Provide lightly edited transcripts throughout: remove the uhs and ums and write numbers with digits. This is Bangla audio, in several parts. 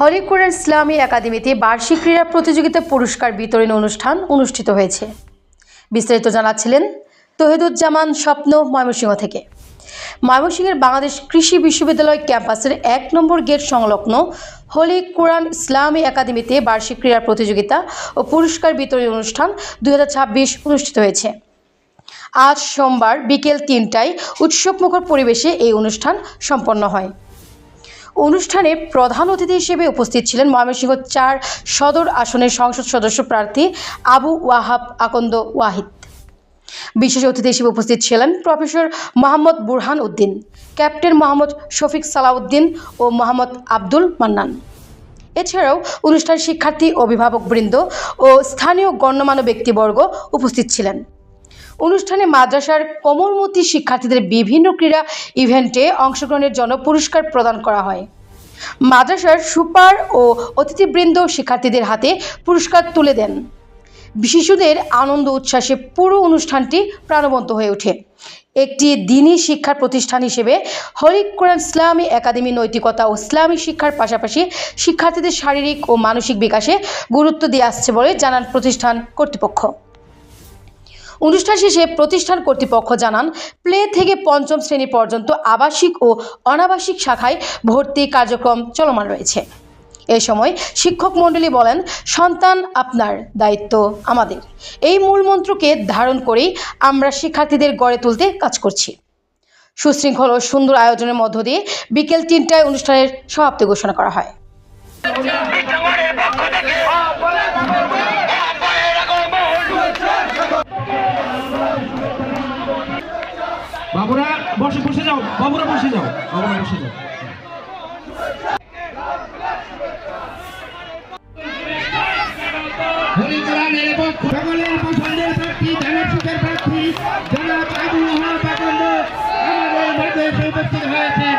হলি কোরআন ইসলামী একাডেমিতে বার্ষিক ক্রীড়া প্রতিযোগিতা পুরস্কার বিতরণ অনুষ্ঠান অনুষ্ঠিত হয়েছে। বিস্তারিত জানাচ্ছিলেন তৌহিদুজ্জামান স্বপ্ন ময়মনসিংহ থেকে। ময়মনসিংহের বাংলাদেশ কৃষি বিশ্ববিদ্যালয় ক্যাম্পাসের ১ নম্বর গেট সংলগ্ন হলি কোরআন ইসলামী একাডেমিতে বার্ষিক ক্রীড়া প্রতিযোগিতা ও পুরস্কার বিতরণ অনুষ্ঠান ২০২৬ অনুষ্ঠিত হয়েছে। আজ সোমবার বিকেল ৩টায় উৎসবমুখর পরিবেশে এই অনুষ্ঠান সম্পন্ন হয়। অনুষ্ঠানে প্রধান অতিথি হিসেবে উপস্থিত ছিলেন ময়মনসিংহ ৪ সদর আসনের সংসদ সদস্য প্রার্থী আবু ওয়াহাব আকন্দ ওয়াহিদ। বিশেষ অতিথি হিসেবে উপস্থিত ছিলেন প্রফেসর মোহাম্মদ বুরহান উদ্দিন, ক্যাপ্টেন মোহাম্মদ শফিক সালাউদ্দিন ও মোহাম্মদ আব্দুল মান্নান। এছাড়াও অনুষ্ঠান শিক্ষার্থী, অভিভাবকবৃন্দ ও স্থানীয় গণ্যমান্য ব্যক্তিবর্গ উপস্থিত ছিলেন। অনুষ্ঠানে মাদ্রাসার কোমলমতি শিক্ষার্থীদের বিভিন্ন ক্রীড়া ইভেন্টে অংশগ্রহণের জন্য পুরস্কার প্রদান করা হয়। মাদ্রাসার সুপার ও অতিথিবৃন্দ শিক্ষার্থীদের হাতে পুরস্কার তুলে দেন। শিশুদের আনন্দ উচ্ছ্বাসে পুরো অনুষ্ঠানটি প্রাণবন্ত হয়ে ওঠে। একটি দ্বীনি শিক্ষার প্রতিষ্ঠান হিসেবে হলি কোরআন ইসলামী একাডেমি নৈতিকতা ও ইসলামী শিক্ষার পাশাপাশি শিক্ষার্থীদের শারীরিক ও মানসিক বিকাশে গুরুত্ব দিয়ে আসছে বলে জানান প্রতিষ্ঠান কর্তৃপক্ষ। অনুষ্ঠান শেষে প্রতিষ্ঠান কর্তৃপক্ষ জানান, প্লে থেকে পঞ্চম শ্রেণী পর্যন্ত আবাসিক ও অনাবাসিক শাখায় ভর্তি কার্যক্রম চলমান রয়েছে। এ সময় শিক্ষক মণ্ডলী বলেন, সন্তান আপনার, দায়িত্ব আমাদের। এই মূল মন্ত্রকে ধারণ করেই আমরা শিক্ষার্থীদের গড়ে তুলতে কাজ করছি। সুশৃঙ্খল ও সুন্দর আয়োজনের মধ্য দিয়ে বিকেল ৩টায় অনুষ্ঠানের সমাপ্তি ঘোষণা করা হয়। বাবুরা বসে যাও, বাবুরা বসে যাও, বাবুরা বসে যাও। হলি কোরআনের পক্ষ সকলের পছন্দের প্রার্থী, ধানের প্রার্থী জনাব আবু ওয়াহাব আকন্দ আমাদের মধ্যে উপস্থিত হয়েছেন।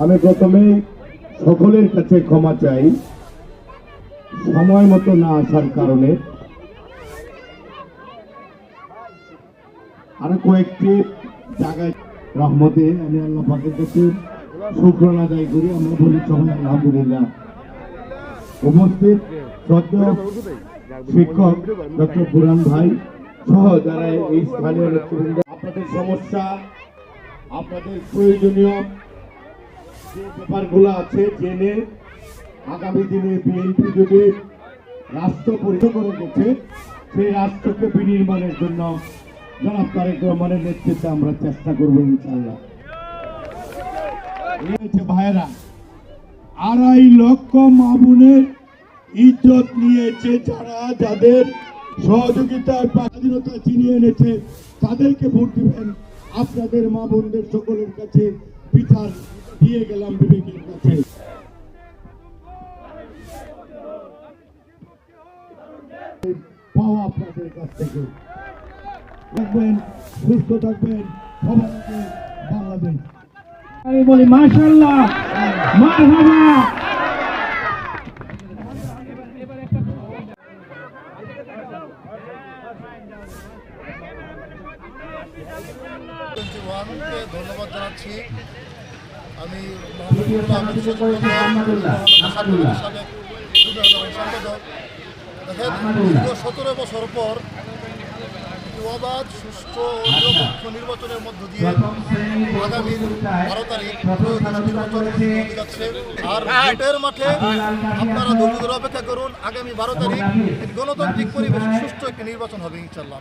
আমি প্রথমে সকলের কাছে ক্ষমা চাই সময় মতো না আসার কারণে। আরো কয়েকটি জায়গায় রহমতে আমি আল্লাহ পাকের কাছে শুকরান আদায় করি। আমরা বলি সবাই আলহামদুলিল্লাহ। উপস্থিত শ্রদ্ধেয় শিক্ষক ডক্টর বুরহান ভাই সহ যারা এই স্থানীয় নেতৃবৃন্দ, আপনাদের সমস্যা, আপনাদের প্রয়োজনীয় যে ব্যাপারগুলো আছে জেনে আগামী দিনে বিএনপি যদি রাষ্ট্র পরিচালনা করে গেছে, সেই রাষ্ট্রকে বিনির্মাণের জন্য জনাব তারেক রহমানের নেতৃত্বে আমরা চেষ্টা করবো ইনশাআল্লাহ। ভাইয়েরা, ২.৫ লক্ষ মা বোনের ইজ্জত নিয়েছে, যারা যাদের সহযোগিতার স্বাধীনতা ছিনিয়ে এনেছে তাদেরকে ভোট দিবেন। আপনাদের মা বোনদের সকলের কাছে বিচার দিয়ে গেলাম বিবেকের কাছে। পাওয়া আপনাদের কাছ থেকে থাকবেন, সুস্থ থাকবেন, সবাইকে বাংলাদেশ। আমি বলি মাশাআল্লাহ, মারহাবা। ধন্যবাদ জানাচ্ছি। আমি 17 বছর পর অবাধ, সুষ্ঠু ও নিরপেক্ষ নির্বাচনের মধ্য দিয়ে আগামী 12 তারিখ নির্বাচন যাচ্ছে। আর ভোটের মাঠে আপনারা ধৈর্য ধরে অপেক্ষা করুন। আগামী 12 তারিখ গণতান্ত্রিক পরিবেশ সুষ্ঠু একটি নির্বাচন হবে ইনশাআল্লাহ।